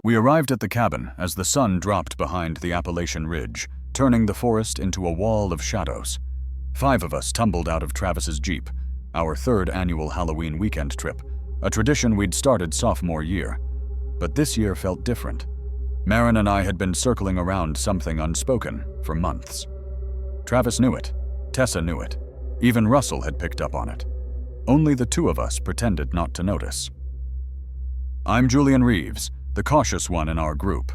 We arrived at the cabin as the sun dropped behind the Appalachian Ridge, turning the forest into a wall of shadows. 5 of us tumbled out of Travis's Jeep, our 3rd annual Halloween weekend trip, a tradition we'd started sophomore year. But this year felt different. Marin and I had been circling around something unspoken for months. Travis knew it. Tessa knew it. Even Russell had picked up on it. Only the 2 of us pretended not to notice. I'm Julian Reeves, the cautious one in our group.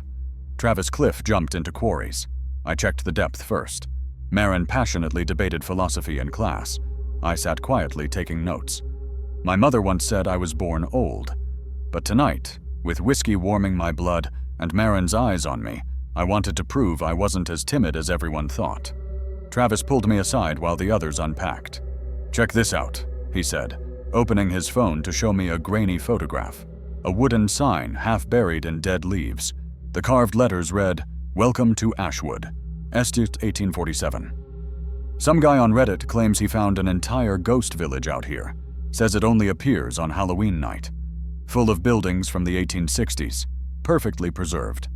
Travis Cliff jumped into quarries. I checked the depth first. Marin passionately debated philosophy in class. I sat quietly taking notes. My mother once said I was born old. But tonight, with whiskey warming my blood and Marin's eyes on me, I wanted to prove I wasn't as timid as everyone thought. Travis pulled me aside while the others unpacked. "Check this out," he said, opening his phone to show me a grainy photograph. A wooden sign half buried in dead leaves. The carved letters read, "Welcome to Ashwood, Estate 1847. Some guy on Reddit claims he found an entire ghost village out here. Says it only appears on Halloween night. Full of buildings from the 1860s, perfectly preserved.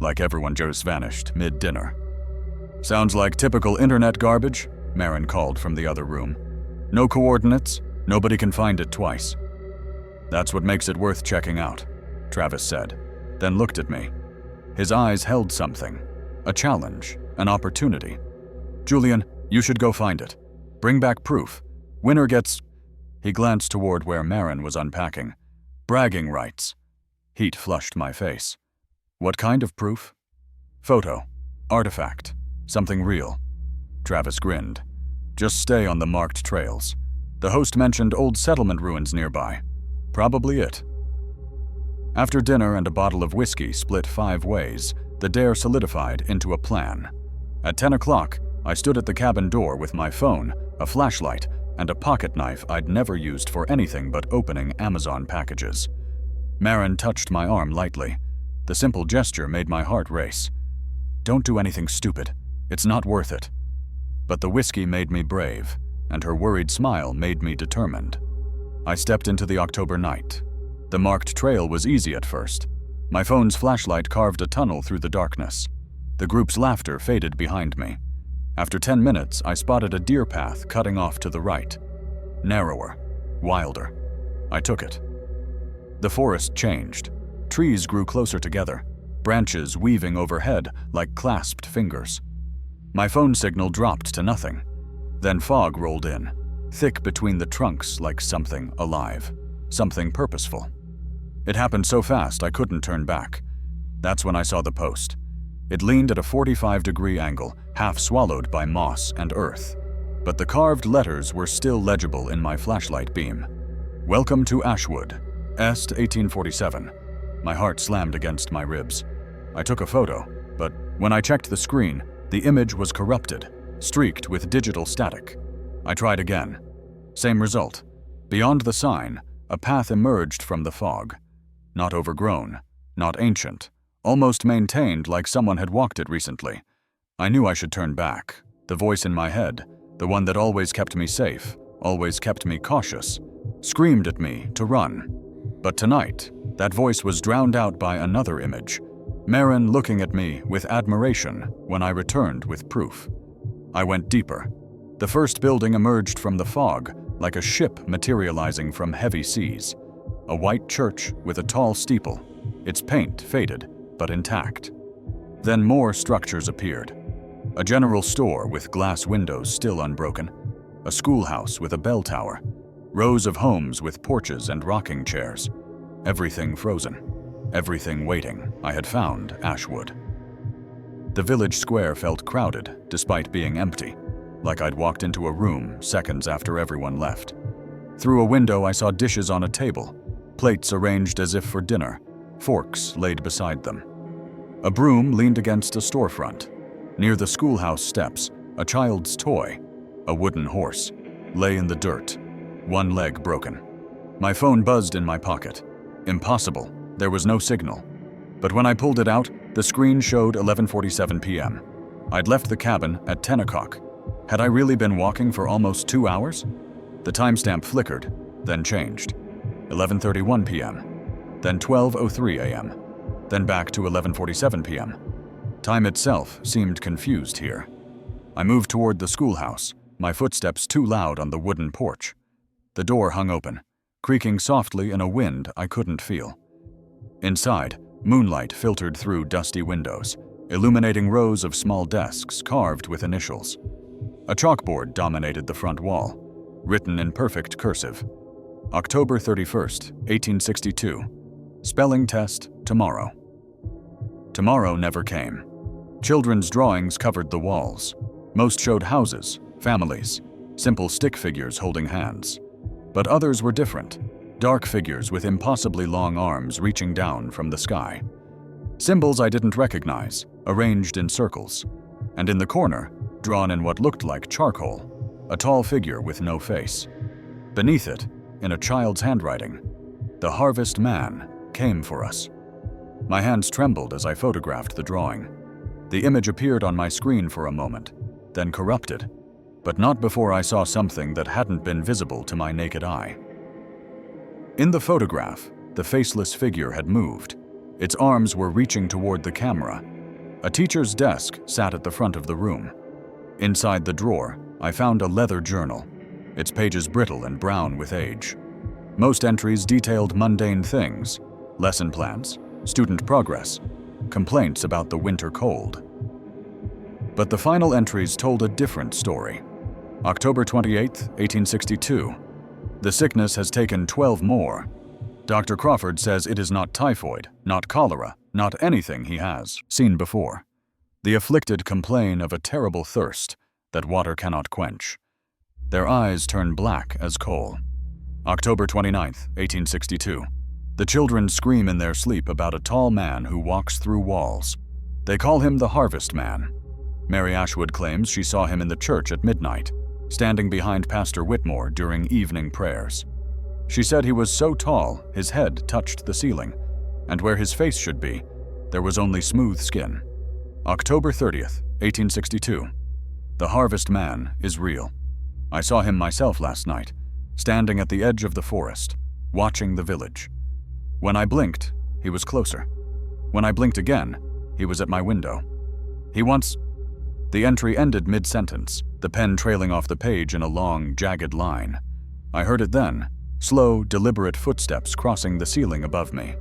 Like everyone just vanished mid-dinner. Sounds like typical internet garbage, Marin called from the other room. No coordinates, nobody can find it twice. That's what makes it worth checking out, Travis said, then looked at me. His eyes held something, a challenge, an opportunity. Julian, you should go find it. Bring back proof. Winner gets... He glanced toward where Marin was unpacking. Bragging rights. Heat flushed my face. What kind of proof? Photo. Artifact. Something real. Travis grinned. Just stay on the marked trails. The host mentioned old settlement ruins nearby. Probably it. After dinner and a bottle of whiskey split 5 ways, the dare solidified into a plan. At 10 o'clock, I stood at the cabin door with my phone, a flashlight, and a pocket knife I'd never used for anything but opening Amazon packages. Marin touched my arm lightly. The simple gesture made my heart race. Don't do anything stupid. It's not worth it. But the whiskey made me brave, and her worried smile made me determined. I stepped into the October night. The marked trail was easy at first. My phone's flashlight carved a tunnel through the darkness. The group's laughter faded behind me. After 10 minutes, I spotted a deer path cutting off to the right. Narrower, wilder. I took it. The forest changed. Trees grew closer together, branches weaving overhead like clasped fingers. My phone signal dropped to nothing. Then fog rolled in, thick between the trunks like something alive, something purposeful. It happened so fast I couldn't turn back. That's when I saw the post. It leaned at a 45-degree angle, half swallowed by moss and earth. But the carved letters were still legible in my flashlight beam. Welcome to Ashwood, Est 1847. My heart slammed against my ribs. I took a photo, but when I checked the screen, the image was corrupted, streaked with digital static. I tried again. Same result. Beyond the sign, a path emerged from the fog. Not overgrown, not ancient, almost maintained like someone had walked it recently. I knew I should turn back. The voice in my head, the one that always kept me safe, always kept me cautious, screamed at me to run. But tonight, that voice was drowned out by another image. Marin looking at me with admiration when I returned with proof. I went deeper. The first building emerged from the fog, like a ship materializing from heavy seas. A white church with a tall steeple, its paint faded, but intact. Then more structures appeared. A general store with glass windows still unbroken, a schoolhouse with a bell tower, rows of homes with porches and rocking chairs. Everything frozen, everything waiting. I had found Ashwood. The village square felt crowded, despite being empty, like I'd walked into a room seconds after everyone left. Through a window, I saw dishes on a table, plates arranged as if for dinner, forks laid beside them. A broom leaned against a storefront. Near the schoolhouse steps, a child's toy, a wooden horse, lay in the dirt, one leg broken. My phone buzzed in my pocket. Impossible, there was no signal. But when I pulled it out, the screen showed 11:47 p.m. I'd left the cabin at 10 o'clock. Had I really been walking for almost 2 hours? The timestamp flickered, then changed. 11:31 p.m., then 12:03 a.m. then back to 11:47 p.m. Time itself seemed confused here. I moved toward the schoolhouse, my footsteps too loud on the wooden porch. The door hung open, creaking softly in a wind I couldn't feel. Inside, moonlight filtered through dusty windows, illuminating rows of small desks carved with initials. A chalkboard dominated the front wall, written in perfect cursive. October 31st, 1862. Spelling test tomorrow. Tomorrow never came. Children's drawings covered the walls. Most showed houses, families, simple stick figures holding hands. But others were different, dark figures with impossibly long arms reaching down from the sky. Symbols I didn't recognize, arranged in circles. And in the corner, drawn in what looked like charcoal, a tall figure with no face. Beneath it, in a child's handwriting, "The Harvest Man came for us." My hands trembled as I photographed the drawing. The image appeared on my screen for a moment, then corrupted, but not before I saw something that hadn't been visible to my naked eye. In the photograph, the faceless figure had moved. Its arms were reaching toward the camera. A teacher's desk sat at the front of the room. Inside the drawer, I found a leather journal, its pages brittle and brown with age. Most entries detailed mundane things: lesson plans, student progress, complaints about the winter cold. But the final entries told a different story. October 28, 1862. The sickness has taken 12 more. Dr. Crawford says it is not typhoid, not cholera, not anything he has seen before. The afflicted complain of a terrible thirst that water cannot quench. Their eyes turn black as coal. October 29, 1862. The children scream in their sleep about a tall man who walks through walls. They call him the Harvest Man. Mary Ashwood claims she saw him in the church at midnight, standing behind Pastor Whitmore during evening prayers. She said he was so tall his head touched the ceiling, and where his face should be, there was only smooth skin. October 30th, 1862. The Harvest Man is real. I saw him myself last night, standing at the edge of the forest, watching the village. When I blinked, he was closer. When I blinked again, he was at my window. The entry ended mid-sentence, the pen trailing off the page in a long, jagged line. I heard it then, slow, deliberate footsteps crossing the ceiling above me.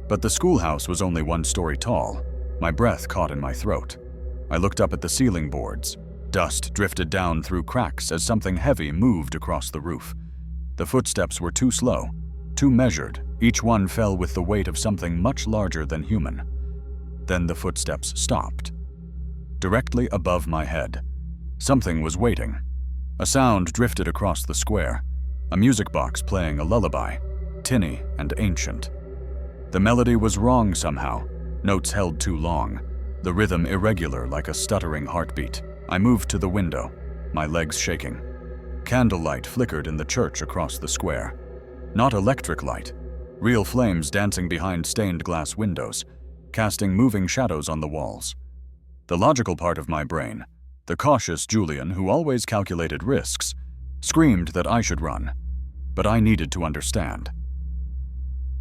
But the schoolhouse was only 1 story tall. My breath caught in my throat. I looked up at the ceiling boards. Dust drifted down through cracks as something heavy moved across the roof. The footsteps were too slow, too measured. Each one fell with the weight of something much larger than human. Then the footsteps stopped. Directly above my head, something was waiting. A sound drifted across the square, a music box playing a lullaby, tinny and ancient. The melody was wrong somehow, notes held too long, the rhythm irregular like a stuttering heartbeat. I moved to the window, my legs shaking. Candlelight flickered in the church across the square. Not electric light, real flames dancing behind stained glass windows, casting moving shadows on the walls. The logical part of my brain, the cautious Julian who always calculated risks, screamed that I should run, but I needed to understand.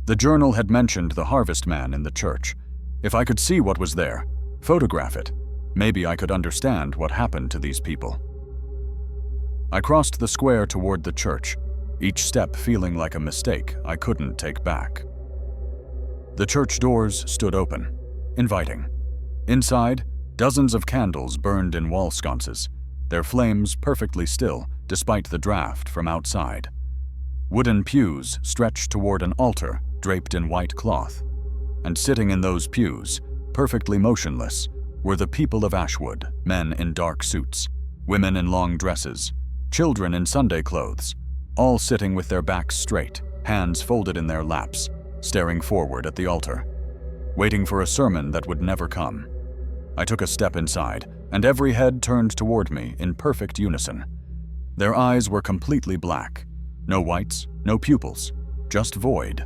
The journal had mentioned the Harvest Man in the church. If I could see what was there, photograph it, maybe I could understand what happened to these people. I crossed the square toward the church, each step feeling like a mistake I couldn't take back. The church doors stood open, inviting. Inside, dozens of candles burned in wall sconces, their flames perfectly still despite the draft from outside. Wooden pews stretched toward an altar draped in white cloth, and sitting in those pews, perfectly motionless, were the people of Ashwood, men in dark suits, women in long dresses, children in Sunday clothes, all sitting with their backs straight, hands folded in their laps, staring forward at the altar, waiting for a sermon that would never come. I took a step inside, and every head turned toward me in perfect unison. Their eyes were completely black. No whites, no pupils, just void.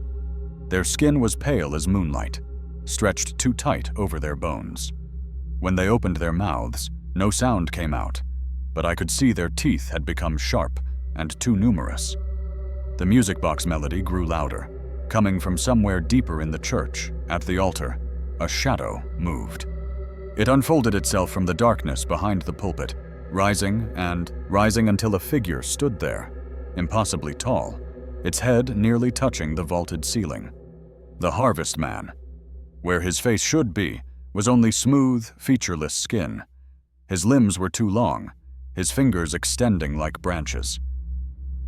Their skin was pale as moonlight, stretched too tight over their bones. When they opened their mouths, no sound came out, but I could see their teeth had become sharp and too numerous. The music box melody grew louder, coming from somewhere deeper in the church, At the altar, a shadow moved. It unfolded itself from the darkness behind the pulpit, rising until a figure stood there, impossibly tall, its head nearly touching the vaulted ceiling. The harvest man. Where his face should be was only smooth, featureless skin. His limbs were too long, his fingers extending like branches.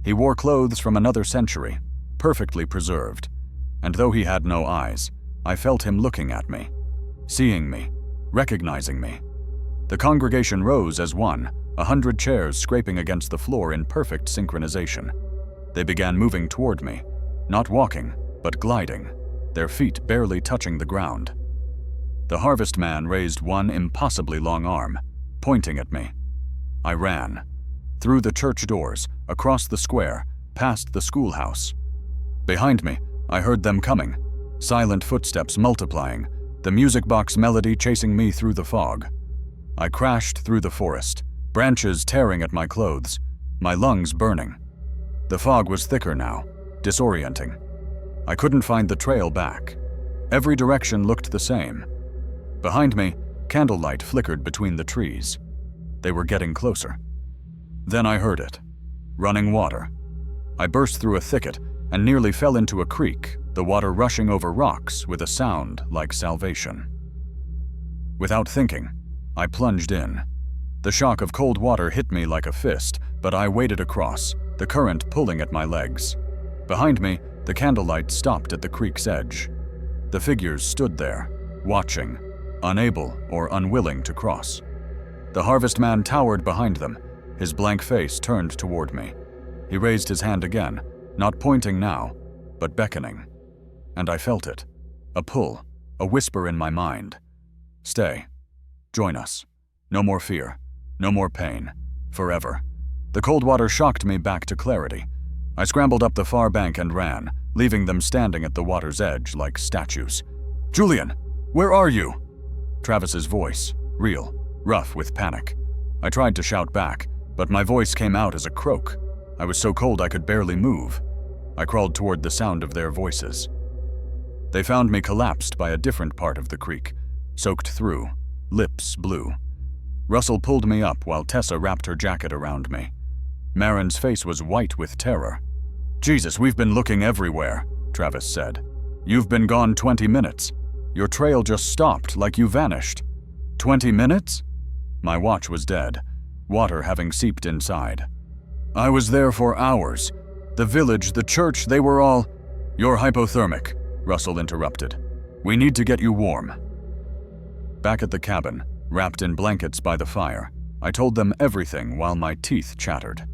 He wore clothes from another century, perfectly preserved, and though he had no eyes, I felt him looking at me, seeing me, recognizing me. The congregation rose as one, 100 chairs scraping against the floor in perfect synchronization. They began moving toward me, not walking, but gliding, their feet barely touching the ground. The harvest man raised one impossibly long arm, pointing at me. I ran. Through the church doors, across the square, past the schoolhouse. Behind me, I heard them coming, silent footsteps multiplying, the music box melody chasing me through the fog. I crashed through the forest, branches tearing at my clothes, my lungs burning. The fog was thicker now, disorienting. I couldn't find the trail back. Every direction looked the same. Behind me, candlelight flickered between the trees. They were getting closer. Then I heard it. Running water. I burst through a thicket and nearly fell into a creek, the water rushing over rocks with a sound like salvation. Without thinking, I plunged in. The shock of cold water hit me like a fist, but I waded across, the current pulling at my legs. Behind me, the candlelight stopped at the creek's edge. The figures stood there, watching, unable or unwilling to cross. The harvest man towered behind them, his blank face turned toward me. He raised his hand again, not pointing now, but beckoning. And I felt it. A pull, a whisper in my mind. Stay. Join us. No more fear. No more pain. Forever. The cold water shocked me back to clarity. I scrambled up the far bank and ran, leaving them standing at the water's edge like statues. Julian, where are you? Travis's voice, real, rough with panic. I tried to shout back, but my voice came out as a croak. I was so cold I could barely move. I crawled toward the sound of their voices. They found me collapsed by a different part of the creek, soaked through, lips blue. Russell pulled me up while Tessa wrapped her jacket around me. Marin's face was white with terror. Jesus, we've been looking everywhere, Travis said. You've been gone 20 minutes. Your trail just stopped like you vanished. 20 minutes? My watch was dead, water having seeped inside. I was there for hours. The village, the church, they were all… You're hypothermic, Russell interrupted. We need to get you warm. Back at the cabin, wrapped in blankets by the fire, I told them everything while my teeth chattered.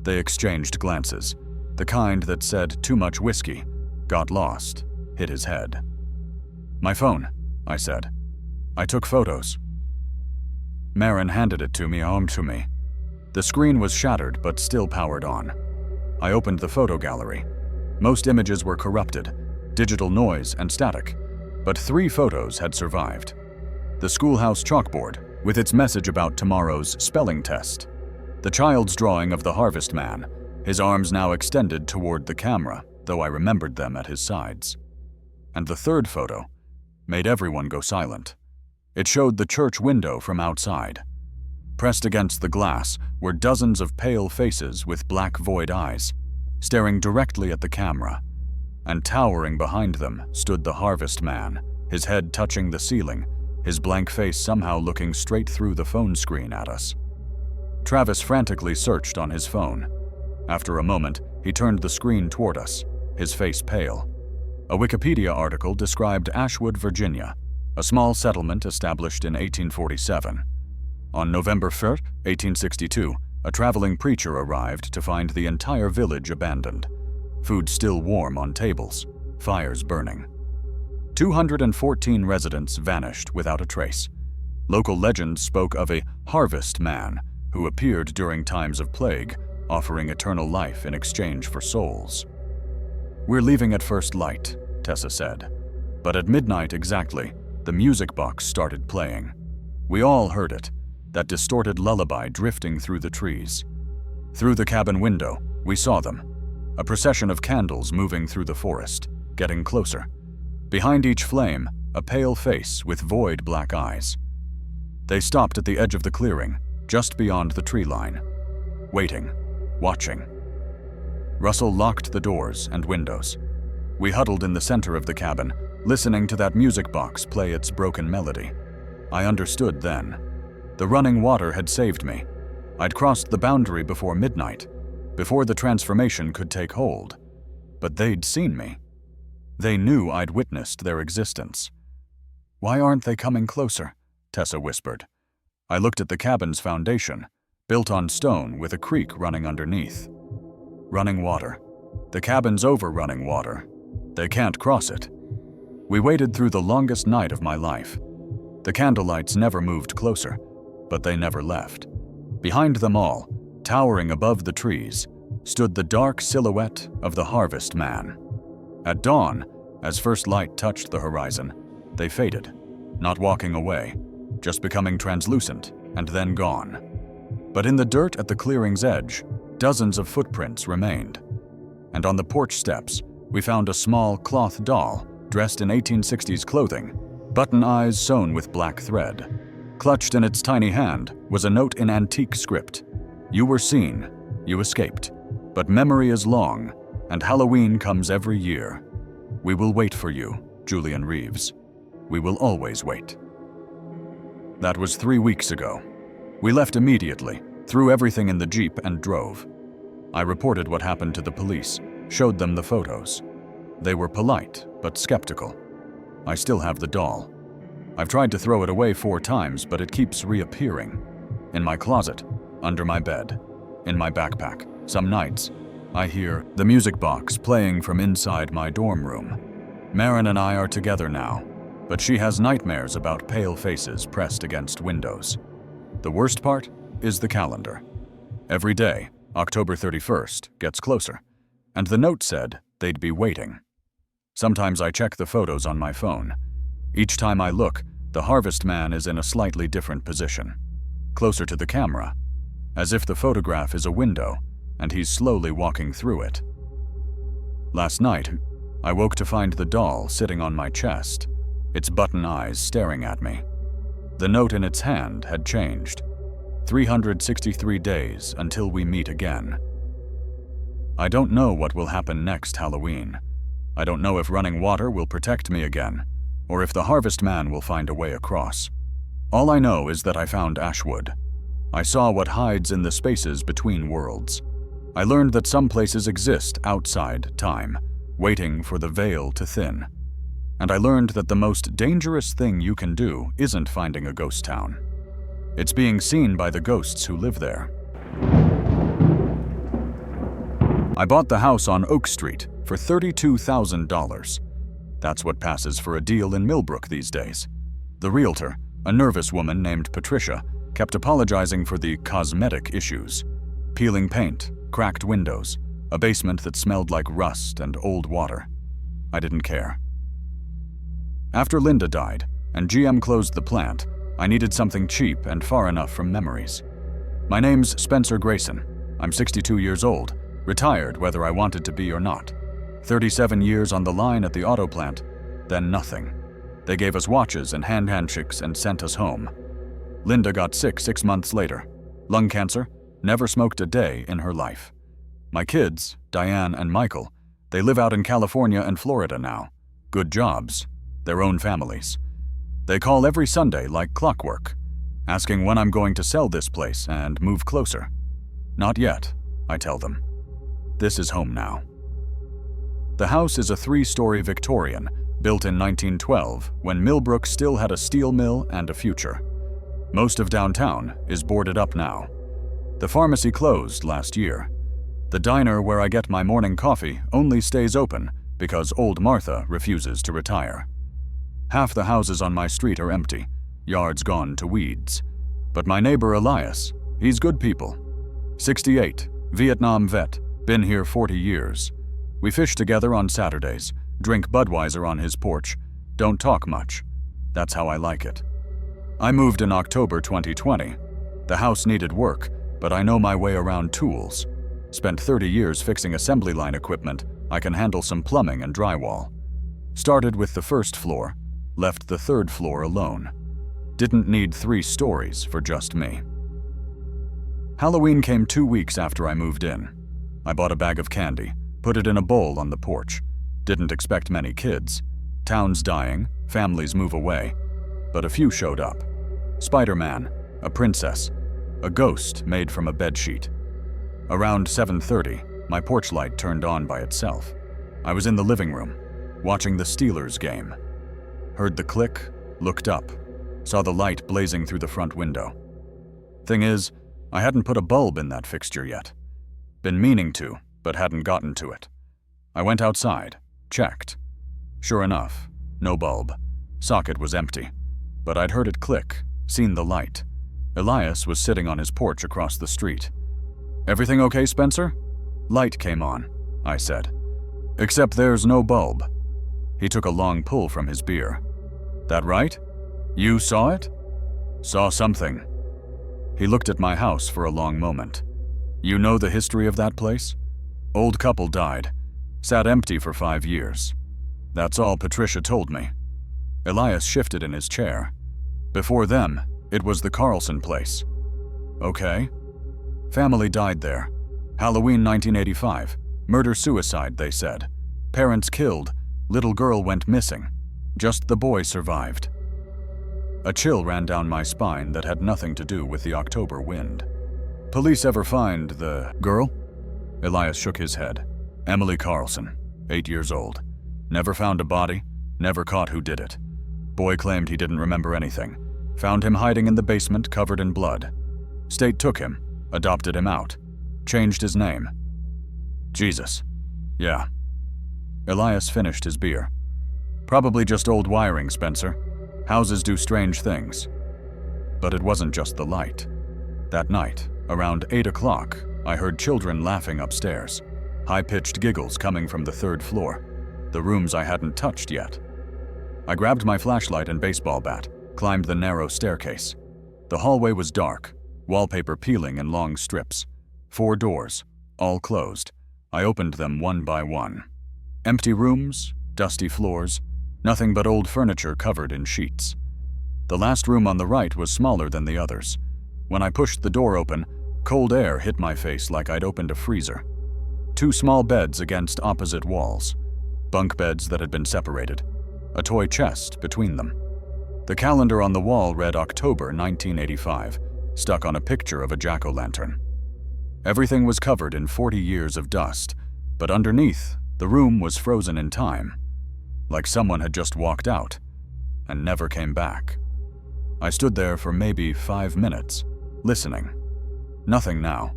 They exchanged glances, the kind that said too much whiskey, got lost, hit his head. My phone, I said. I took photos. Marin handed it to me, armed to me. The screen was shattered but still powered on. I opened the photo gallery. Most images were corrupted, digital noise and static, but 3 photos had survived. The schoolhouse chalkboard, with its message about tomorrow's spelling test. The child's drawing of the harvest man, his arms now extended toward the camera, though I remembered them at his sides. And the 3rd photo made everyone go silent. It showed the church window from outside. Pressed against the glass were dozens of pale faces with black void eyes, staring directly at the camera. And towering behind them stood the harvest man, his head touching the ceiling, his blank face somehow looking straight through the phone screen at us. Travis frantically searched on his phone. After a moment, he turned the screen toward us, his face pale. A Wikipedia article described Ashwood, Virginia, a small settlement established in 1847. On November 3, 1862, a traveling preacher arrived to find the entire village abandoned. Food still warm on tables, fires burning. 214 residents vanished without a trace. Local legends spoke of a harvest man who appeared during times of plague, offering eternal life in exchange for souls. We're leaving at first light, Tessa said. But at midnight exactly, the music box started playing. We all heard it, that distorted lullaby drifting through the trees. Through the cabin window, we saw them, a procession of candles moving through the forest, getting closer. Behind each flame, a pale face with void black eyes. They stopped at the edge of the clearing, just beyond the tree line. Waiting, watching. Russell locked the doors and windows. We huddled in the center of the cabin, listening to that music box play its broken melody. I understood then. The running water had saved me. I'd crossed the boundary before midnight, before the transformation could take hold. But they'd seen me. They knew I'd witnessed their existence. "Why aren't they coming closer?" Tessa whispered. I looked at the cabin's foundation, built on stone with a creek running underneath. Running water. The cabin's over running water. They can't cross it. We waited through the longest night of my life. The candlelights never moved closer, but they never left. Behind them all, towering above the trees, stood the dark silhouette of the Harvest Man. At dawn, as first light touched the horizon, they faded, not walking away, just becoming translucent and then gone. But in the dirt at the clearing's edge, dozens of footprints remained. And on the porch steps, we found a small cloth doll dressed in 1860s clothing, button eyes sewn with black thread. Clutched in its tiny hand was a note in antique script. "You were seen, you escaped, but memory is long, and Halloween comes every year. We will wait for you, Julian Reeves. We will always wait." That was 3 weeks ago. We left immediately, threw everything in the Jeep and drove. I reported what happened to the police, showed them the photos. They were polite, but skeptical. I still have the doll. I've tried to throw it away 4 times, but it keeps reappearing. In my closet, under my bed, in my backpack. Some nights, I hear the music box playing from inside my dorm room. Marin and I are together now, but she has nightmares about pale faces pressed against windows. The worst part is the calendar. Every day, October 31st, gets closer, and the note said they'd be waiting. Sometimes I check the photos on my phone. Each time I look, the Harvest Man is in a slightly different position, closer to the camera, as if the photograph is a window and he's slowly walking through it. Last night, I woke to find the doll sitting on my chest, its button eyes staring at me. The note in its hand had changed. 363 days until we meet again. I don't know what will happen next Halloween. I don't know if running water will protect me again, or if the Harvest Man will find a way across. All I know is that I found Ashwood. I saw what hides in the spaces between worlds. I learned that some places exist outside time, waiting for the veil to thin. And I learned that the most dangerous thing you can do isn't finding a ghost town. It's being seen by the ghosts who live there. I bought the house on Oak Street for $32,000. That's what passes for a deal in Millbrook these days. The realtor, a nervous woman named Patricia, kept apologizing for the cosmetic issues. Peeling paint, cracked windows, a basement that smelled like rust and old water. I didn't care. After Linda died and GM closed the plant, I needed something cheap and far enough from memories. My name's Spencer Grayson. I'm 62 years old, retired whether I wanted to be or not. 37 years on the line at the auto plant, then nothing. They gave us watches and handshakes and sent us home. Linda got sick 6 months later. Lung cancer, never smoked a day in her life. My kids, Diane and Michael, they live out in California and Florida now. Good jobs, their own families. They call every Sunday like clockwork, asking when I'm going to sell this place and move closer. Not yet, I tell them. This is home now. The house is a 3-story Victorian, built in 1912 when Millbrook still had a steel mill and a future. Most of downtown is boarded up now. The pharmacy closed last year. The diner where I get my morning coffee only stays open because old Martha refuses to retire. Half the houses on my street are empty, yards gone to weeds. But my neighbor Elias, he's good people. 68, Vietnam vet, been here 40 years. We fish together on Saturdays, drink Budweiser on his porch, don't talk much. That's how I like it. I moved in October 2020. The house needed work, but I know my way around tools. Spent 30 years fixing assembly line equipment, I can handle some plumbing and drywall. Started with the first floor, left the third floor alone. Didn't need 3 stories for just me. Halloween came 2 weeks after I moved in. I bought a bag of candy, put it in a bowl on the porch. Didn't expect many kids. Town's dying, families move away. But a few showed up. Spider-Man, a princess, a ghost made from a bedsheet. Around 7:30, my porch light turned on by itself. I was in the living room, watching the Steelers game. Heard the click, looked up, saw the light blazing through the front window. Thing is, I hadn't put a bulb in that fixture yet. Been meaning to, but hadn't gotten to it. I went outside, checked. Sure enough, no bulb. Socket was empty. But I'd heard it click, seen the light. Elias was sitting on his porch across the street. "Everything okay, Spencer?" "Light came on," I said. "Except there's no bulb." He took a long pull from his beer. "That right? You saw it?" "Saw something." He looked at my house for a long moment. "You know the history of that place? Old couple died. Sat empty for 5 years. That's all Patricia told me." Elias shifted in his chair. "Before them, it was the Carlson place." "Okay." "Family died there. Halloween 1985. Murder-suicide, they said. Parents killed. Little girl went missing. Just the boy survived." A chill ran down my spine that had nothing to do with the October wind. "Police ever find the girl?" Elias shook his head. "Emily Carlson, 8 years old. Never found a body, never caught who did it. Boy claimed he didn't remember anything. Found him hiding in the basement covered in blood. State took him, adopted him out, changed his name." "Jesus. Yeah." Elias finished his beer. "Probably just old wiring, Spencer. Houses do strange things." But it wasn't just the light. That night, around 8 o'clock, I heard children laughing upstairs. High-pitched giggles coming from the 3rd floor, the rooms I hadn't touched yet. I grabbed my flashlight and baseball bat, climbed the narrow staircase. The hallway was dark, wallpaper peeling in long strips. 4 doors, all closed. I opened them one by one. Empty rooms, dusty floors, nothing but old furniture covered in sheets. The last room on the right was smaller than the others. When I pushed the door open, cold air hit my face like I'd opened a freezer. 2 small beds against opposite walls. Bunk beds that had been separated. A toy chest between them. The calendar on the wall read October 1985, stuck on a picture of a jack-o'-lantern. Everything was covered in 40 years of dust, but underneath, the room was frozen in time. Like someone had just walked out and never came back. I stood there for maybe 5 minutes, listening. Nothing now,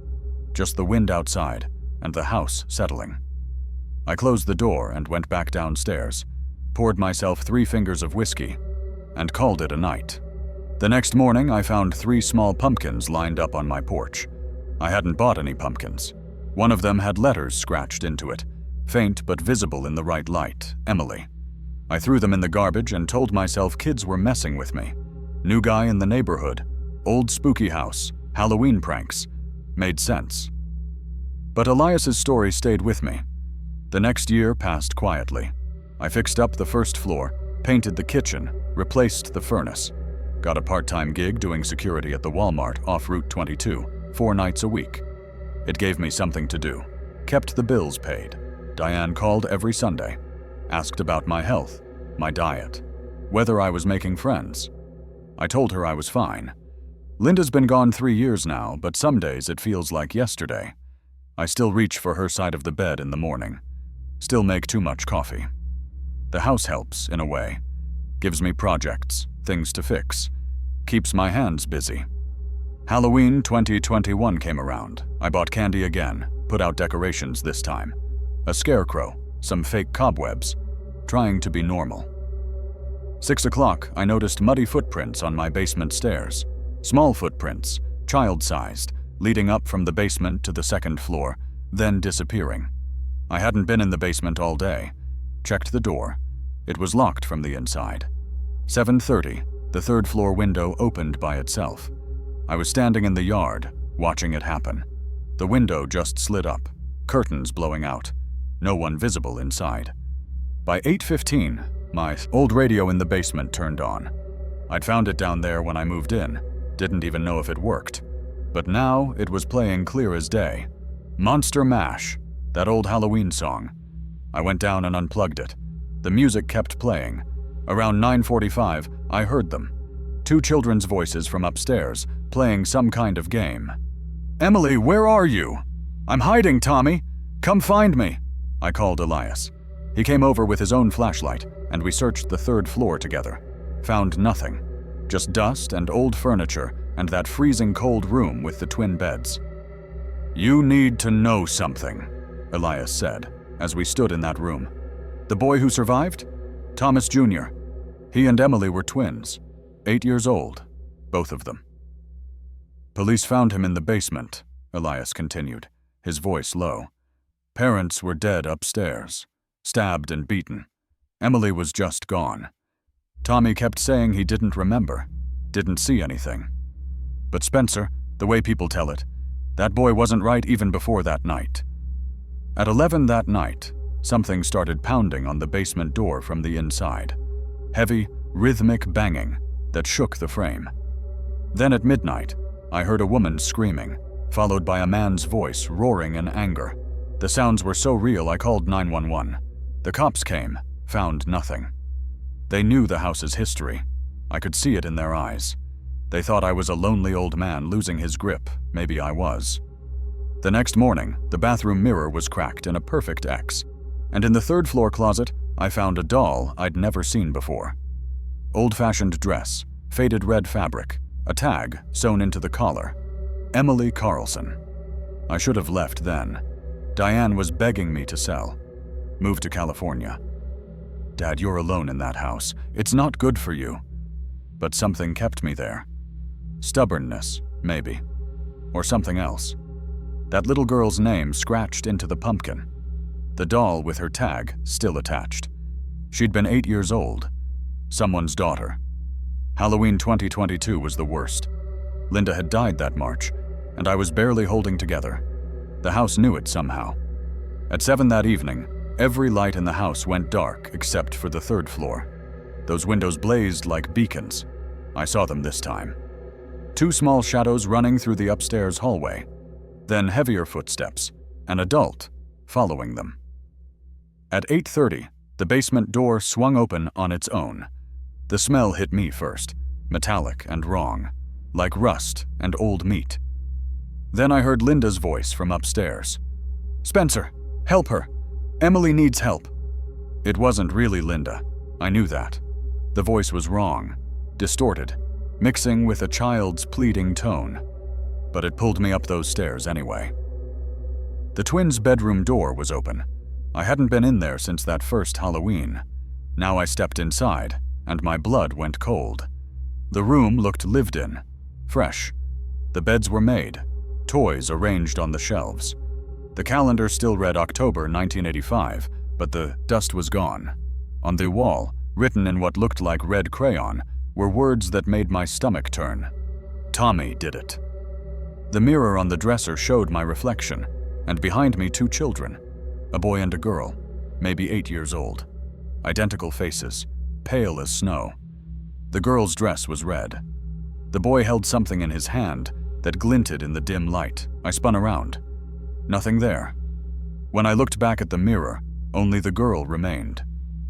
just the wind outside and the house settling. I closed the door and went back downstairs, poured myself 3 fingers of whiskey, and called it a night. The next morning, I found 3 small pumpkins lined up on my porch. I hadn't bought any pumpkins. One of them had letters scratched into it, faint but visible in the right light, Emily. I threw them in the garbage and told myself kids were messing with me. New guy in the neighborhood, old spooky house, Halloween pranks. Made sense. But Elias's story stayed with me. The next year passed quietly. I fixed up the 1st floor, painted the kitchen, replaced the furnace. Got a part-time gig doing security at the Walmart off Route 22, 4 nights a week. It gave me something to do. Kept the bills paid. Diane called every Sunday. Asked about my health, my diet, whether I was making friends. I told her I was fine. Linda's been gone 3 years now, but some days it feels like yesterday. I still reach for her side of the bed in the morning. Still make too much coffee. The house helps, in a way. Gives me projects, things to fix. Keeps my hands busy. Halloween 2021 came around. I bought candy again, put out decorations this time. A scarecrow, some fake cobwebs. Trying to be normal. 6 o'clock, I noticed muddy footprints on my basement stairs. Small footprints, child-sized, leading up from the basement to the 2nd floor, then disappearing. I hadn't been in the basement all day. Checked the door. It was locked from the inside. 7:30, the 3rd floor window opened by itself. I was standing in the yard, watching it happen. The window just slid up, curtains blowing out. No one visible inside. By 8:15, my old radio in the basement turned on. I'd found it down there when I moved in, didn't even know if it worked. But now it was playing clear as day. Monster Mash, that old Halloween song. I went down and unplugged it. The music kept playing. Around 9:45, I heard them. 2 children's voices from upstairs, playing some kind of game. "Emily, where are you?" "I'm hiding, Tommy. Come find me," I called Elias. He came over with his own flashlight, and we searched the 3rd floor together. Found nothing. Just dust and old furniture and that freezing cold room with the twin beds. "You need to know something," Elias said, as we stood in that room. "The boy who survived? Thomas Jr. He and Emily were twins, 8 years old, both of them. Police found him in the basement," Elias continued, his voice low. "Parents were dead upstairs, stabbed and beaten. Emily was just gone. Tommy kept saying he didn't remember, didn't see anything. But Spencer, the way people tell it, that boy wasn't right even before that night. At 11 that night, something started pounding on the basement door from the inside. Heavy, rhythmic banging that shook the frame. Then at midnight, I heard a woman screaming, followed by a man's voice roaring in anger. The sounds were so real I called 911. The cops came, found nothing. They knew the house's history. I could see it in their eyes. They thought I was a lonely old man losing his grip. Maybe I was. The next morning, the bathroom mirror was cracked in a perfect X. And in the 3rd floor closet, I found a doll I'd never seen before. Old-fashioned dress, faded red fabric, a tag sewn into the collar. Emily Carlson. I should have left then. Diane was begging me to sell. Move to California. "Dad, you're alone in that house. It's not good for you." But something kept me there. Stubbornness, maybe. Or something else. That little girl's name scratched into the pumpkin. The doll with her tag still attached. She'd been 8 years old. Someone's daughter. Halloween 2022 was the worst. Linda had died that March, and I was barely holding together. The house knew it somehow. At 7 that evening, every light in the house went dark except for the 3rd floor. Those windows blazed like beacons. I saw them this time. 2 small shadows running through the upstairs hallway. Then heavier footsteps, an adult following them. At 8:30, the basement door swung open on its own. The smell hit me first, metallic and wrong, like rust and old meat. Then I heard Linda's voice from upstairs. "Spencer, help her. Emily needs help." It wasn't really Linda. I knew that. The voice was wrong, distorted, mixing with a child's pleading tone. But it pulled me up those stairs anyway. The twins' bedroom door was open. I hadn't been in there since that first Halloween. Now I stepped inside, and my blood went cold. The room looked lived in, fresh. The beds were made, toys arranged on the shelves. The calendar still read October 1985, but the dust was gone. On the wall, written in what looked like red crayon, were words that made my stomach turn. Tommy did it. The mirror on the dresser showed my reflection, and behind me 2 children, a boy and a girl, maybe 8 years old. Identical faces, pale as snow. The girl's dress was red. The boy held something in his hand that glinted in the dim light. I spun around. Nothing there. When I looked back at the mirror, only the girl remained.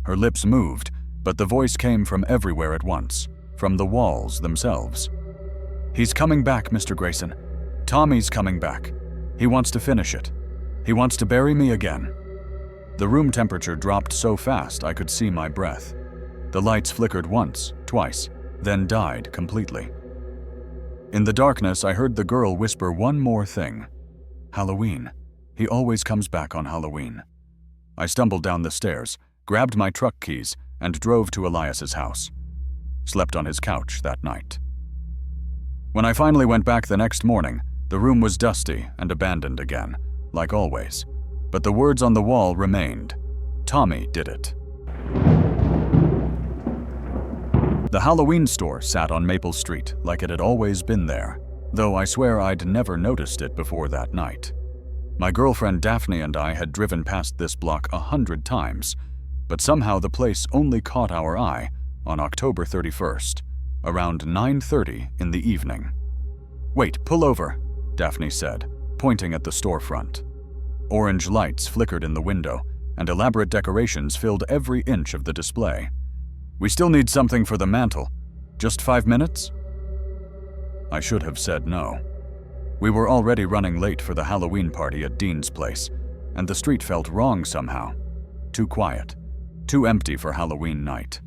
Her lips moved, but the voice came from everywhere at once, from the walls themselves. "He's coming back, Mr. Grayson. Tommy's coming back. He wants to finish it. He wants to bury me again." The room temperature dropped so fast I could see my breath. The lights flickered once, twice, then died completely. In the darkness, I heard the girl whisper one more thing. "Halloween. He always comes back on Halloween." I stumbled down the stairs, grabbed my truck keys, and drove to Elias's house. Slept on his couch that night. When I finally went back the next morning, the room was dusty and abandoned again, like always. But the words on the wall remained. Tommy did it. The Halloween store sat on Maple Street like it had always been there, though I swear I'd never noticed it before that night. My girlfriend Daphne and I had driven past this block 100 times, but somehow the place only caught our eye on October 31st, around 9:30 in the evening. "Wait, pull over," Daphne said, pointing at the storefront. Orange lights flickered in the window, and elaborate decorations filled every inch of the display. "We still need something for the mantle. Just 5 minutes?" I should have said no. We were already running late for the Halloween party at Dean's place, and the street felt wrong somehow. Too quiet, too empty for Halloween night.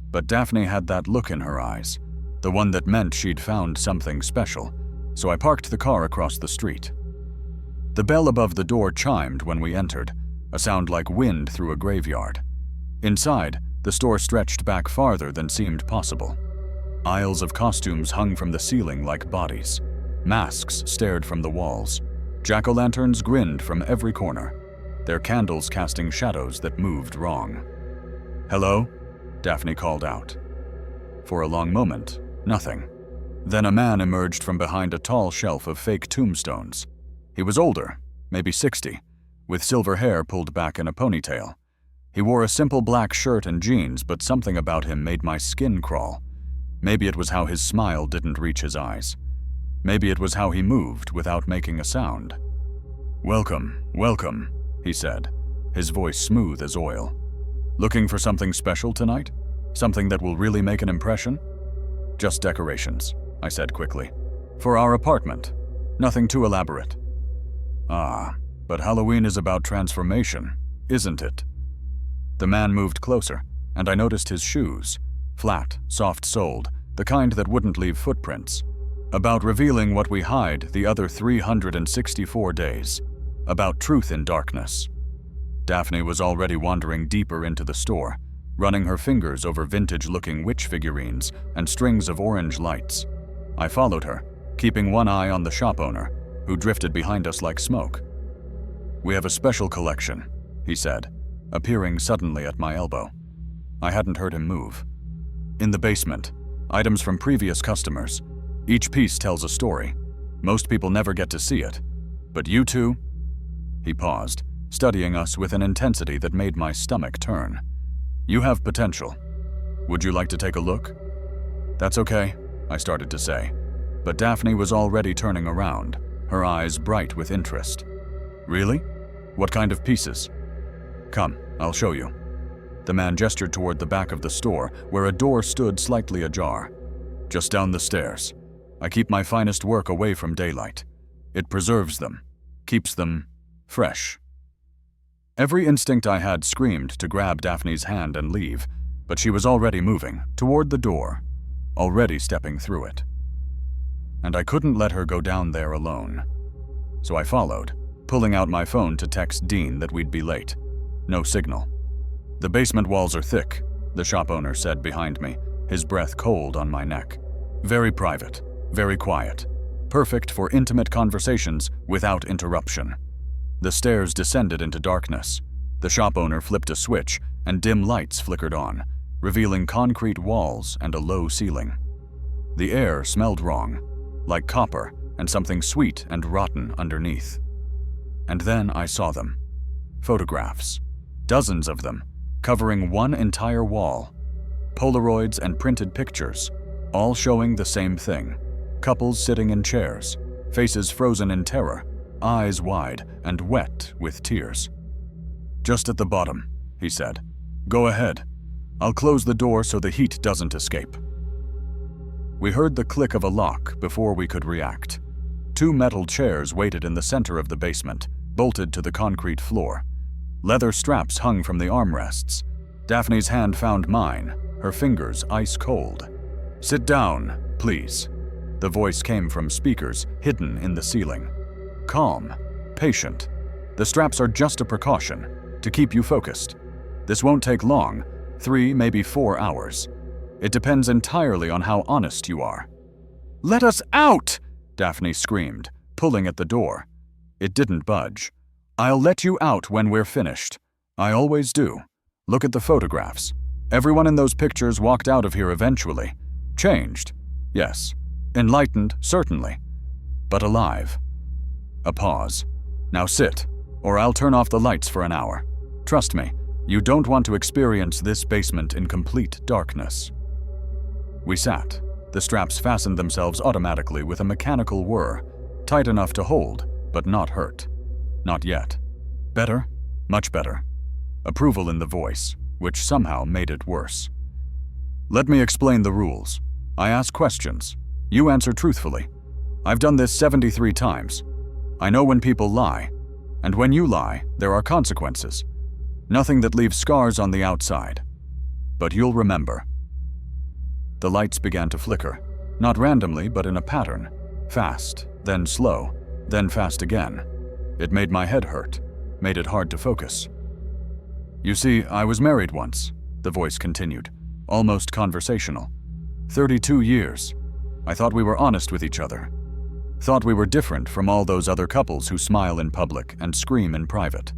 But Daphne had that look in her eyes, the one that meant she'd found something special, so I parked the car across the street. The bell above the door chimed when we entered, a sound like wind through a graveyard. Inside, the store stretched back farther than seemed possible. Aisles of costumes hung from the ceiling like bodies. Masks stared from the walls. Jack-o'-lanterns grinned from every corner, their candles casting shadows that moved wrong. "Hello?" Daphne called out. For a long moment, nothing. Then a man emerged from behind a tall shelf of fake tombstones. He was older, maybe 60, with silver hair pulled back in a ponytail. He wore a simple black shirt and jeans, but something about him made my skin crawl. Maybe it was how his smile didn't reach his eyes. Maybe it was how he moved without making a sound. "Welcome, welcome," he said, his voice smooth as oil. "Looking for something special tonight? Something that will really make an impression?" "Just decorations," I said quickly. "For our apartment. Nothing too elaborate." "Ah, but Halloween is about transformation, isn't it?" The man moved closer, and I noticed his shoes. Flat, soft-soled, the kind that wouldn't leave footprints. About revealing what we hide the other 364 days. About truth in darkness. Daphne was already wandering deeper into the store, running her fingers over vintage-looking witch figurines and strings of orange lights. I followed her, keeping one eye on the shop owner, who drifted behind us like smoke. "We have a special collection," he said, appearing suddenly at my elbow. I hadn't heard him move. "In the basement, items from previous customers. Each piece tells a story. Most people never get to see it. But you two?" He paused, studying us with an intensity that made my stomach turn. "You have potential. Would you like to take a look?" "That's okay," I started to say. But Daphne was already turning around, her eyes bright with interest. "Really? What kind of pieces?" "Come, I'll show you." The man gestured toward the back of the store, where a door stood slightly ajar. "Just down the stairs. I keep my finest work away from daylight. It preserves them, keeps them fresh." Every instinct I had screamed to grab Daphne's hand and leave, but she was already moving toward the door, already stepping through it. And I couldn't let her go down there alone. So I followed, pulling out my phone to text Dean that we'd be late. No signal. "The basement walls are thick," the shop owner said behind me, his breath cold on my neck. "Very private, very quiet. Perfect for intimate conversations without interruption." The stairs descended into darkness. The shop owner flipped a switch, and dim lights flickered on, revealing concrete walls and a low ceiling. The air smelled wrong, like copper and something sweet and rotten underneath. And then I saw them. Photographs. Dozens of them, covering one entire wall. Polaroids and printed pictures, all showing the same thing. Couples sitting in chairs, faces frozen in terror, eyes wide and wet with tears. "Just at the bottom," he said. "Go ahead. I'll close the door so the heat doesn't escape." We heard the click of a lock before we could react. 2 metal chairs waited in the center of the basement, bolted to the concrete floor. Leather straps hung from the armrests. Daphne's hand found mine, her fingers ice cold. "Sit down, please." The voice came from speakers hidden in the ceiling. Calm, patient. "The straps are just a precaution, to keep you focused. This won't take long, 3, maybe 4 hours. It depends entirely on how honest you are." "Let us out!" Daphne screamed, pulling at the door. It didn't budge. "I'll let you out when we're finished. I always do. Look at the photographs. Everyone in those pictures walked out of here eventually. Changed, yes. Enlightened, certainly. But alive." A pause. "Now sit, or I'll turn off the lights for an hour. Trust me, You don't want to experience this basement in complete darkness." We sat. The straps fastened themselves automatically with a mechanical whir, tight enough to hold, but not hurt. Not yet. Better? Much better. Approval in the voice, which somehow made it worse. "Let me explain the rules. I ask questions. You answer truthfully. I've done this 73 times. I know when people lie, and when you lie, there are consequences. Nothing that leaves scars on the outside. But you'll remember." The lights began to flicker, not randomly, but in a pattern. Fast, then slow, then fast again. It made my head hurt, made it hard to focus. "You see, I was married once," the voice continued, almost conversational. 32 years. I thought we were honest with each other. Thought we were different from all those other couples who smile in public and scream in private.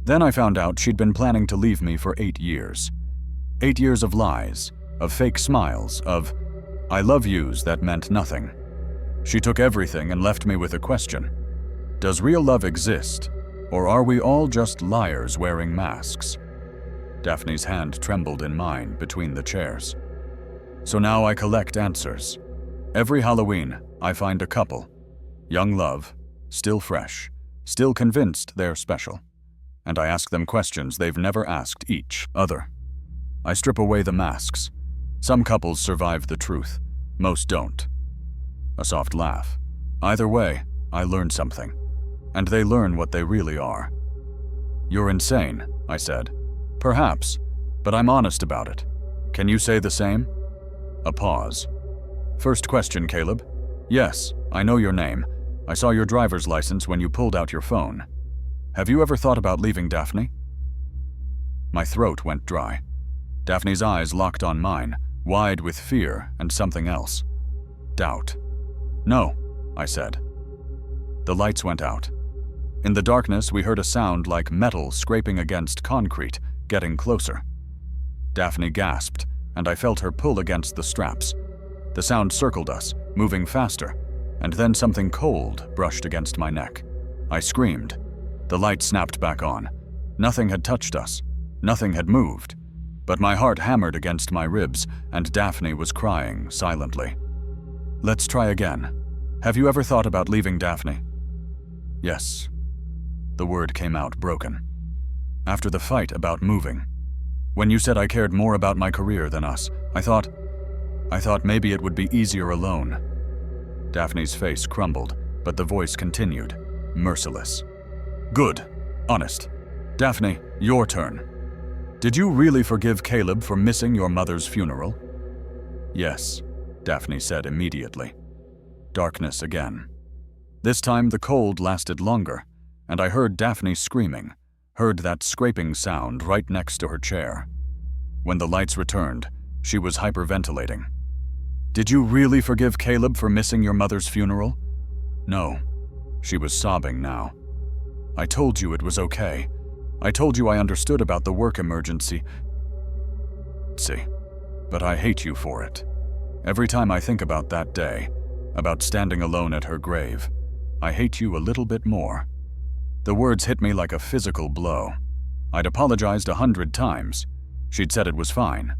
Then I found out she'd been planning to leave me for 8 years. 8 years of lies, of fake smiles, of "I love yous" that meant nothing. She took everything and left me with a question. Does real love exist, or are we all just liars wearing masks? Daphne's hand trembled in mine between the chairs. So now I collect answers. Every Halloween, I find a couple. Young love, still fresh, still convinced they're special. And I ask them questions they've never asked each other. I strip away the masks. Some couples survive the truth, most don't. A soft laugh. Either way, I learn something. And they learn what they really are. "You're insane," I said. "Perhaps, but I'm honest about it. Can you say the same?" A pause. "First question, Caleb. Yes, I know your name. I saw your driver's license when you pulled out your phone. Have you ever thought about leaving Daphne?" My throat went dry. Daphne's eyes locked on mine, wide with fear and something else. Doubt. "No," I said. The lights went out. In the darkness, we heard a sound like metal scraping against concrete, getting closer. Daphne gasped, and I felt her pull against the straps. The sound circled us, moving faster, and then something cold brushed against my neck. I screamed. The light snapped back on. Nothing had touched us. Nothing had moved. But my heart hammered against my ribs, and Daphne was crying silently. "Let's try again. Have you ever thought about leaving Daphne?" "Yes." The word came out broken. "After the fight about moving. When you said I cared more about my career than us, I thought maybe it would be easier alone." Daphne's face crumbled, but the voice continued, merciless. "Good. Honest. Daphne, your turn. Did you really forgive Caleb for missing your mother's funeral?" "Yes," Daphne said immediately. Darkness again. This time the cold lasted longer, and I heard Daphne screaming, heard that scraping sound right next to her chair. When the lights returned, she was hyperventilating. "Did you really forgive Caleb for missing your mother's funeral?" "No." She was sobbing now. "I told you it was okay. I told you I understood about the work emergency. But I hate you for it. Every time I think about that day, about standing alone at her grave, I hate you a little bit more." The words hit me like a physical blow. I'd apologized 100 times. She'd said it was fine.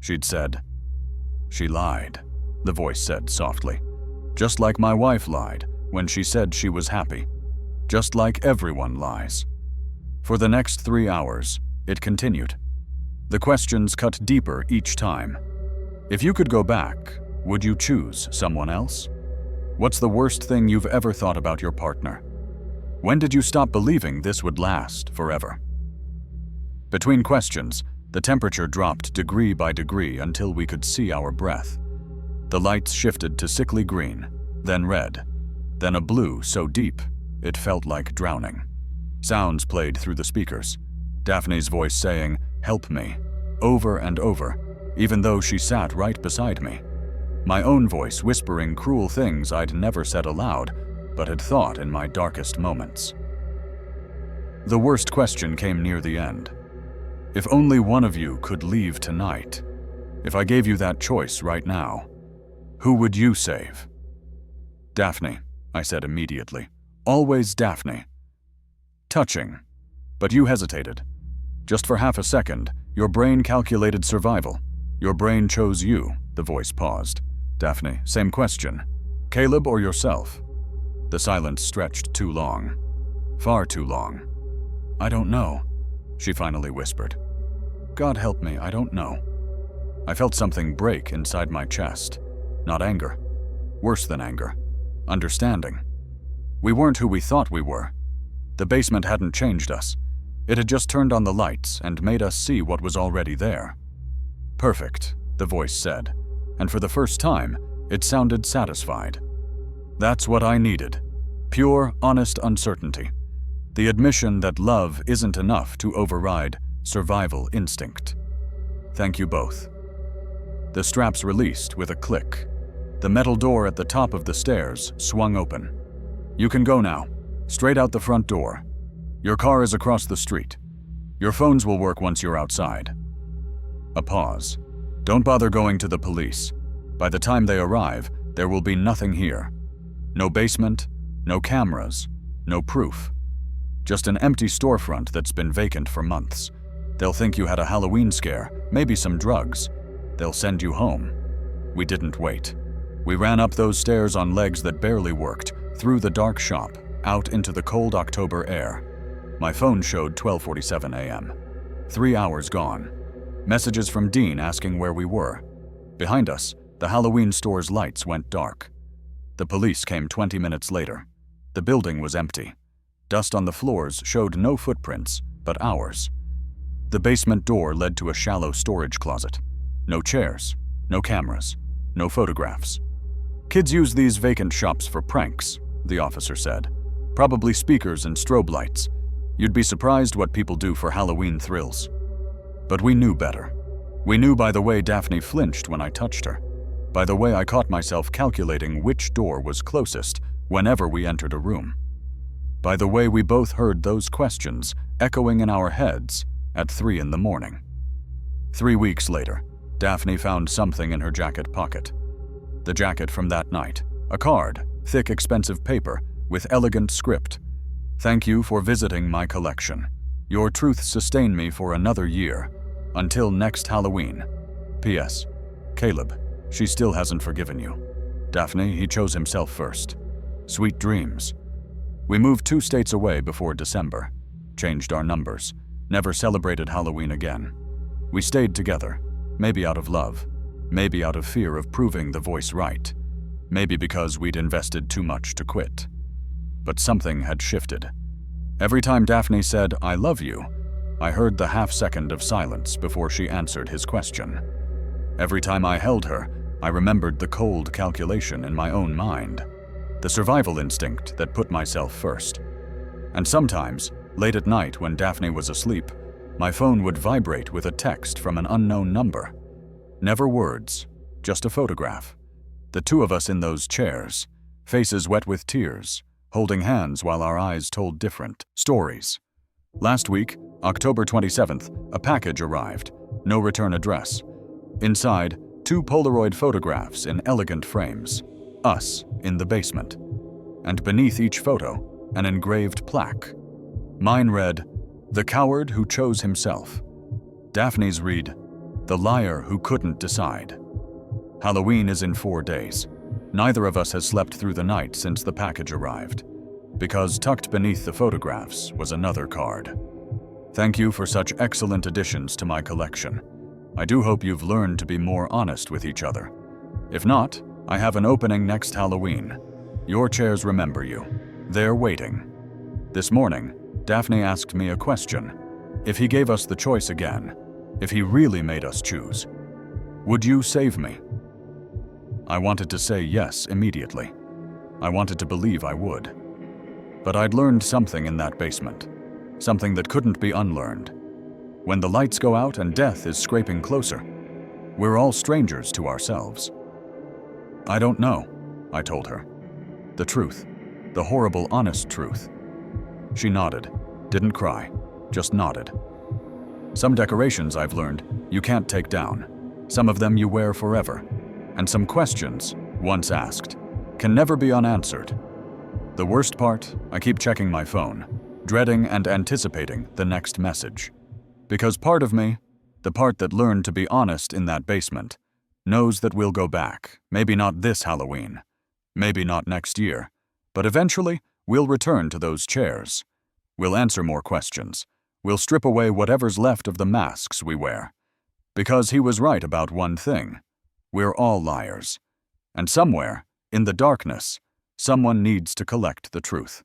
She'd said, "She lied," the voice said softly. "Just like my wife lied when she said she was happy. Just like everyone lies." For the next 3 hours, it continued. The questions cut deeper each time. If you could go back, would you choose someone else? What's the worst thing you've ever thought about your partner? When did you stop believing this would last forever? Between questions, the temperature dropped degree by degree until we could see our breath. The lights shifted to sickly green, then red, then a blue so deep it felt like drowning. Sounds played through the speakers, Daphne's voice saying, "Help me," over and over, even though she sat right beside me. My own voice whispering cruel things I'd never said aloud, but had thought in my darkest moments. The worst question came near the end. If only one of you could leave tonight, if I gave you that choice right now, who would you save? "Daphne," I said immediately. "Always Daphne." Touching, but you hesitated. Just for half a second, your brain calculated survival. Your brain chose you, the voice paused. Daphne, same question. Caleb or yourself? The silence stretched too long. Far too long. I don't know, she finally whispered. God help me, I don't know. I felt something break inside my chest. Not anger. Worse than anger. Understanding. We weren't who we thought we were. The basement hadn't changed us. It had just turned on the lights and made us see what was already there. Perfect, the voice said, and for the first time, it sounded satisfied. That's what I needed. Pure, honest uncertainty. The admission that love isn't enough to override survival instinct. Thank you both. The straps released with a click. The metal door at the top of the stairs swung open. You can go now, straight out the front door. Your car is across the street. Your phones will work once you're outside. A pause. Don't bother going to the police. By the time they arrive, there will be nothing here. No basement, no cameras, no proof. Just an empty storefront that's been vacant for months. They'll think you had a Halloween scare, maybe some drugs. They'll send you home. We didn't wait. We ran up those stairs on legs that barely worked, through the dark shop, out into the cold October air. My phone showed 12:47 a.m. 3 hours gone. Messages from Dean asking where we were. Behind us, the Halloween store's lights went dark. The police came 20 minutes later. The building was empty. Dust on the floors showed no footprints, but ours. The basement door led to a shallow storage closet. No chairs, no cameras, no photographs. Kids use these vacant shops for pranks, the officer said. Probably speakers and strobe lights. You'd be surprised what people do for Halloween thrills. But we knew better. We knew by the way Daphne flinched when I touched her, by the way I caught myself calculating which door was closest whenever we entered a room, by the way we both heard those questions echoing in our heads at 3 in the morning. 3 weeks later, Daphne found something in her jacket pocket. The jacket from that night, a card, thick expensive paper, with elegant script. Thank you for visiting my collection. Your truth sustained me for another year. Until next Halloween. P.S. Caleb, she still hasn't forgiven you. Daphne, he chose himself first. Sweet dreams. We moved 2 states away before December. Changed our numbers. Never celebrated Halloween again. We stayed together. Maybe out of love. Maybe out of fear of proving the voice right. Maybe because we'd invested too much to quit. But something had shifted. Every time Daphne said, I love you, I heard the half-second of silence before she answered his question. Every time I held her, I remembered the cold calculation in my own mind, the survival instinct that put myself first. And sometimes, late at night when Daphne was asleep, my phone would vibrate with a text from an unknown number. Never words, just a photograph. The two of us in those chairs, faces wet with tears, holding hands while our eyes told different stories. Last week, October 27th, a package arrived. No return address. Inside, 2 Polaroid photographs in elegant frames. Us in the basement. And beneath each photo, an engraved plaque. Mine read, The coward who chose himself. Daphne's read, The liar who couldn't decide. Halloween is in 4 days. Neither of us has slept through the night since the package arrived, because tucked beneath the photographs was another card. Thank you for such excellent additions to my collection. I do hope you've learned to be more honest with each other. If not, I have an opening next Halloween. Your chairs remember you. They're waiting. This morning, Daphne asked me a question. If he gave us the choice again, if he really made us choose, would you save me? I wanted to say yes immediately. I wanted to believe I would. But I'd learned something in that basement, something that couldn't be unlearned. When the lights go out and death is scraping closer, we're all strangers to ourselves. I don't know, I told her. The truth, the horrible, honest truth. She nodded, didn't cry, just nodded. Some decorations, I've learned, you can't take down. Some of them you wear forever. And some questions, once asked, can never be unanswered. The worst part, I keep checking my phone, dreading and anticipating the next message. Because part of me, the part that learned to be honest in that basement, knows that we'll go back, maybe not this Halloween, maybe not next year, but eventually we'll return to those chairs. We'll answer more questions. We'll strip away whatever's left of the masks we wear. Because he was right about one thing. We're all liars. And somewhere, in the darkness, someone needs to collect the truth.